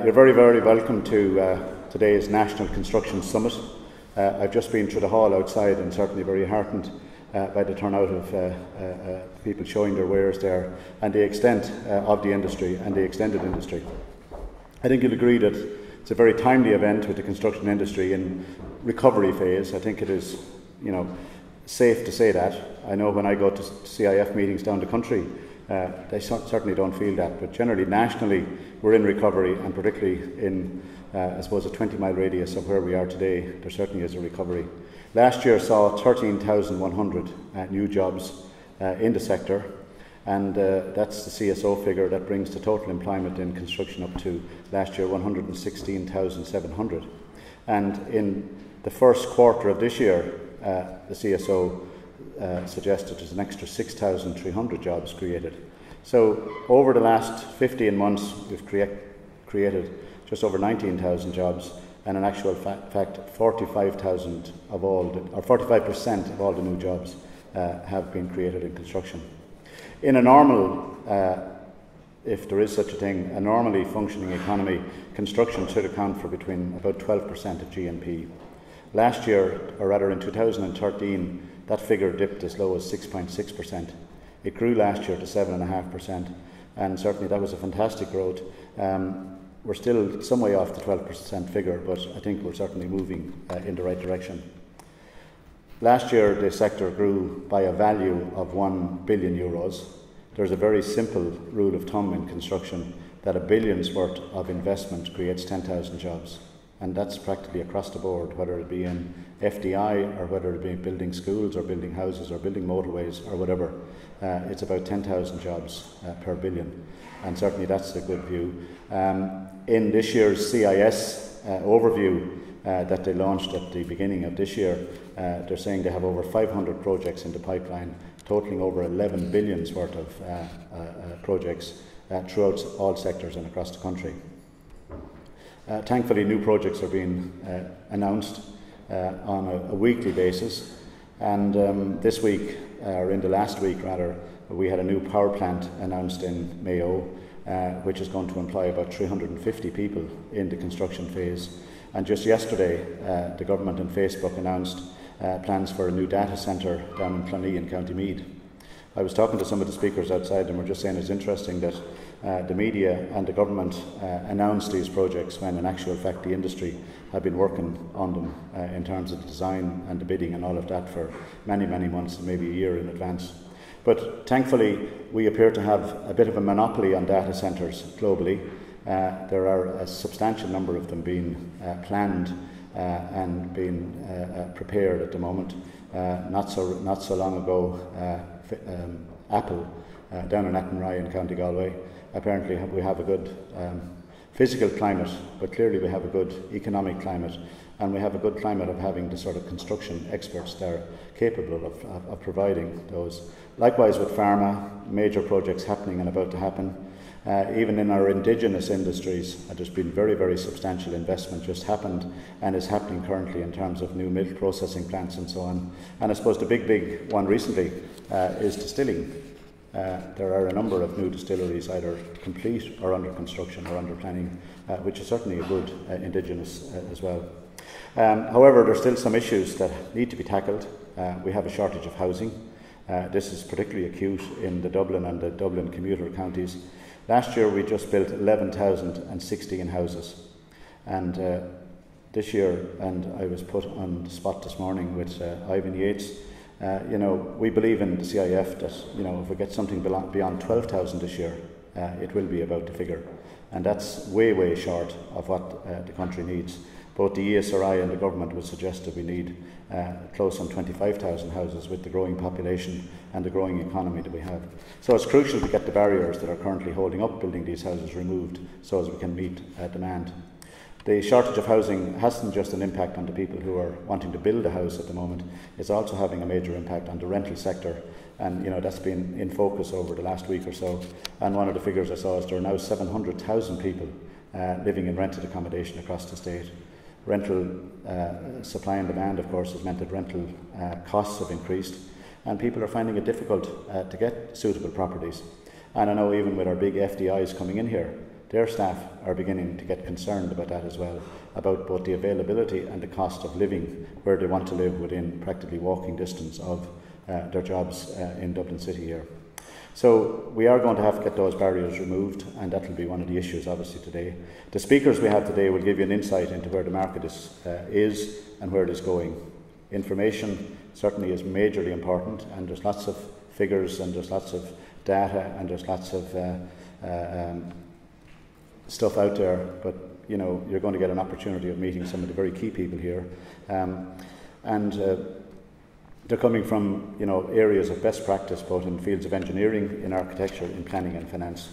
You're very, very welcome to today's National Construction Summit. I've just been through the hall outside and certainly very heartened by the turnout of people showing their wares there and the extent of the industry and the extended industry. I think you'll agree that it's a very timely event with the construction industry in recovery phase. I think it is, safe to say that. I know when I go to CIF meetings down the country, they certainly don't feel that, but generally, nationally, we're in recovery, and particularly in, I suppose, a 20-mile radius of where we are today, there certainly is a recovery. Last year saw 13,100 new jobs in the sector, and that's the CSO figure that brings the total employment in construction up to last year 116,700. And in the first quarter of this year, the CSO suggested there's an extra 6,300 jobs created. So over the last 15 months, we've created just over 19,000 jobs, and in actual fact, 45% of all the new jobs have been created in construction. In a normal, if there is such a thing, a normally functioning economy, construction should account for between about 12% of GNP. Last year, or rather in 2013, that figure dipped as low as 6.6%. It grew last year to 7.5%, and certainly that was a fantastic growth. We're still some way off the 12% figure, but I think we're certainly moving in the right direction. Last year, the sector grew by a value of €1 billion. There's a very simple rule of thumb in construction that $1 billion's worth of investment creates 10,000 jobs. And that's practically across the board, whether it be in FDI or whether it be building schools or building houses or building motorways or whatever. It's about 10,000 jobs per billion, and certainly that's a good view. In this year's CIS overview that they launched at the beginning of this year, they're saying they have over 500 projects in the pipeline, totaling over 11 billions worth of projects throughout all sectors and across the country. Thankfully, new projects are being announced on a weekly basis, and this week, or in the last week rather, we had a new power plant announced in Mayo, which is going to employ about 350 people in the construction phase. And just yesterday, the government and Facebook announced plans for a new data centre down in Clonee in County Meath. I was talking to some of the speakers outside, and we're just saying it's interesting that the media and the government announced these projects when in actual fact the industry had been working on them in terms of the design and the bidding and all of that for many, many months, maybe a year in advance. But thankfully we appear to have a bit of a monopoly on data centres globally. There are a substantial number of them being planned and being prepared at the moment. Not so long ago, Apple down in Athenry in County Galway. Apparently we have a good physical climate, but clearly we have a good economic climate, and we have a good climate of having the sort of construction experts that are capable of providing those. Likewise with pharma, major projects happening and about to happen. Even in our indigenous industries, there's been very, very substantial investment just happened and is happening currently in terms of new milk processing plants and so on. And I suppose the big one recently is distilling. There are a number of new distilleries either complete or under construction or under planning, which is certainly a good indigenous as well. However, there are still some issues that need to be tackled. We have a shortage of housing. This is particularly acute in the Dublin and the Dublin commuter counties. Last year we just built 11,016 houses, and this year, and I was put on the spot this morning with Ivan Yates. We believe in the CIF that if we get something beyond 12,000 this year, it will be about the figure, and that's way short of what the country needs. Both the ESRI and the government would suggest that we need close on 25,000 houses with the growing population and the growing economy that we have. So it's crucial to get the barriers that are currently holding up building these houses removed so as we can meet demand. The shortage of housing hasn't just an impact on the people who are wanting to build a house at the moment, it's also having a major impact on the rental sector, and that's been in focus over the last week or so. And one of the figures I saw is there are now 700,000 people living in rented accommodation across the state. Rental supply and demand, of course, has meant that rental costs have increased, and people are finding it difficult to get suitable properties. And I know even with our big FDIs coming in here, their staff are beginning to get concerned about that as well, about both the availability and the cost of living where they want to live within practically walking distance of their jobs in Dublin City here. So we are going to have to get those barriers removed, and that will be one of the issues obviously today. The speakers we have today will give you an insight into where the market is and where it is going. Information certainly is majorly important, and there's lots of figures and there's lots of data and there's lots of stuff out there, but you know, you're going to get an opportunity of meeting some of the very key people here, and they're coming from, you know, areas of best practice both in fields of engineering, in architecture, in planning and finance.